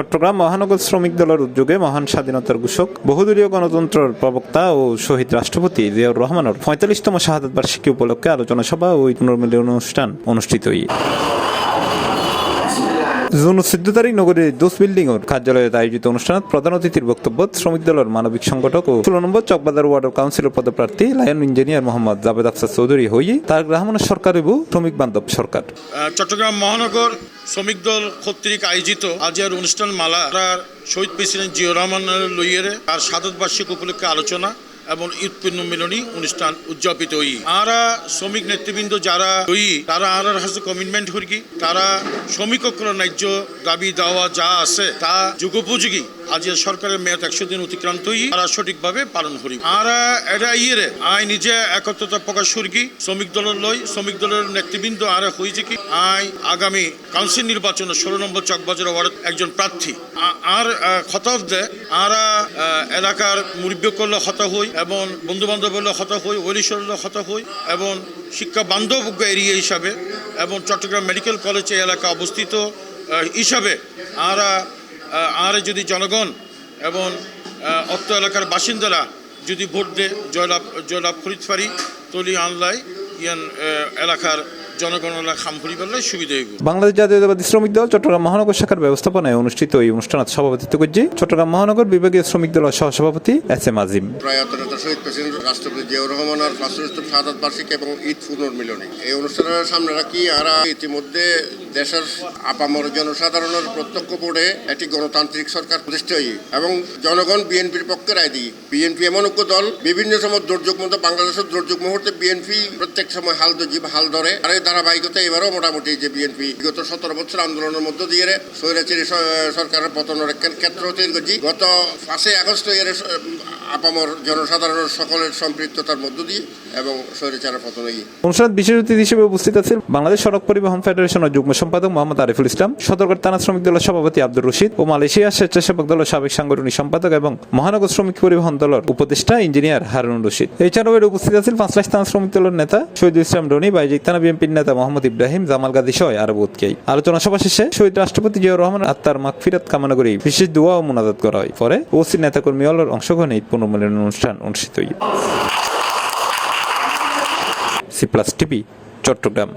চট্টগ্রাম মহানগর শ্রমিক দলের উদ্যোগে মহান স্বাধীনতার ঘোষক বহুদলীয় গণতন্ত্রের প্রবক্তা ও শহীদ রাষ্ট্রপতি জিয়াউর রহমানের ৪৫তম শাহাদাত বার্ষিকী উপলক্ষে আলোচনা সভা ও পুনর্মিলন অনুষ্ঠান অনুষ্ঠিত। জুন ১৪ তারিখ নগরীর দোষ বিল্ডিং এর কার্যালয়ে আয়োজিত অনুষ্ঠানত প্রধান অতিথির বক্তব্য শ্রমিক দলের মানবিক সংগঠক ও ১৬ নম্বর চকবাজার ওয়ার্ডের কাউন্সিলর পদপ্রার্থী লায়ন ইঞ্জিনিয়ার মোহাম্মদ জাভেদ আফসার চৌধুরী হয়ে তার গ্রাহমানের সরকার এবং শ্রমিক বান্ধব সরকার। চট্টগ্রাম মহানগর শ্রমিক দল কর্তৃক আয়োজিত আজকের অনুষ্ঠান মালা শহীদ প্রেসিডেন্ট জিয়াউর রহমানের লইয়েরে তার শাহাদাত বার্ষিক উপলক্ষে আলোচনা এবং ঈদ পুনর্মিলনী অনুষ্ঠান উদযাপিত হই। আরা শ্রমিক নেতৃবৃন্দ যারা তারা আর হাতে কমিটমেন্ট করি তারা শ্রমিক ন্যায্য দাবি দাওয়া যা আছে তা যুগোপযোগী আজ সরকারের মেয়াদ ১০০ দিন অতিক্রান্ত হই তারা সঠিকভাবে পালন করি। আর এটা আই নিজে একত্রতা প্রকাশ করি শ্রমিক দলের নেতৃবৃন্দ আর হয়েছে কি আই আগামী কাউন্সিল নির্বাচনে ১৬ নম্বর চকবাজার ওয়ার্ড একজন প্রার্থী আর খতব দেয় আর এলাকার মুরব্বী করলে হতা হই এবং বন্ধু বান্ধব হলে হতা হই ওলিশরলে হতা হই এবং শিক্ষা বান্ধব এরিয়া হিসাবে এবং চট্টগ্রাম মেডিকেল কলেজ এলাকা অবস্থিত হিসাবে আর যদি জনগণ এবং অত্র এলাকার বাসিন্দারা যদি ভোট দিয়ে জয়লাভ করিতে পারি তলি আনলাই ইয়ান এলাকার জনগণের খাম করি পারলে সুবিধা হইব। বাংলাদেশ জাতীয়তাবাদী শ্রমিক দল চট্টগ্রাম মহানগর শাখার ব্যবস্থাপনায় অনুষ্ঠিত এই অনুষ্ঠানে সভাপতিত্ব করছে চট্টগ্রাম মহানগর বিভাগীয় শ্রমিক দলের সহসভাপতি এস.এম. আজিম। প্রয়াত নেতা শহীদ প্রেসিডেন্ট রাষ্ট্রপতি জিয়াউর রহমানের ৪৫তম শাহাদাত বার্ষিকী এবং ঈদ পুনর্মিলনী এই অনুষ্ঠানের সামনে রাখি আমরা ইতিমধ্যে দেশের আপামর জনসাধারণের প্রত্যক্ষ বোর্ডে একটি গণতান্ত্রিক সরকার প্রতিষ্ঠা হই এবং জনগণ বিএনপির পক্ষে রায় দিই। বিএনপি এমন ঐক্য দল বিভিন্ন সময় দুর্যোগ মধ্যে বাংলাদেশের দুর্যোগ মুহূর্তে বিএনপি প্রত্যেক সময় হাল ধরে আর এই ধারাবাহিকতা এবারও মোটামুটি যে বিএনপি বিগত ১৭ বছর আন্দোলনের মধ্য দিয়ে স্বৈরাচারী সরকারের পতনের ক্ষেত্র তৈরি করছি। গত ৫ই আগস্ট এর আপামর জনসাধারণের সকলের সম্পৃক্ততার মধ্য দিয়ে এবং স্বৈরাচারের পতন হই। অনুষ্ঠানে বিশেষ অতিথি হিসেবে উপস্থিত আছেন বাংলাদেশ সড়ক পরিবহন ফেডারেশনের যুগ্ম সম্পাদক মোহাম্মদ আরিফুল ইসলাম, সদরঘাট থানা শ্রমিক দলের সভাপতি আব্দুর রশিদ ও মালয়েশিয়া স্বেচ্ছাসেবক দলের সাবেক সাংগঠনিক সম্পাদক এবং মহানগর শ্রমিক পরিবহন দলের উপদেষ্টা ইঞ্জিনিয়ার হারুনুর রশিদ। এছাড়াও এর উপস্থিত আছেন পাঁচলাইশ থানা শ্রমিক দলের নেতা শহীদুল ইসলাম রনি, বাইজিক থানা বিএনপির নেতা মোহাম্মদ ইব্রাহিম, জামাল গাজী সহ আরো বহুতকেই। আলোচনা সভা শেষে শহীদ রাষ্ট্রপতি জিয়াউর রহমানের আত্মার মাগফিরাত কামনা করে বিশেষ দোয়া ও মুনাজাত করা হয়। পরে ওসি নেতাকর্মী হলের অংশগ্রহণে ঈদ পুনর্মিলন অনুষ্ঠান অনুষ্ঠিত হয়। C plus TV, Chittagong.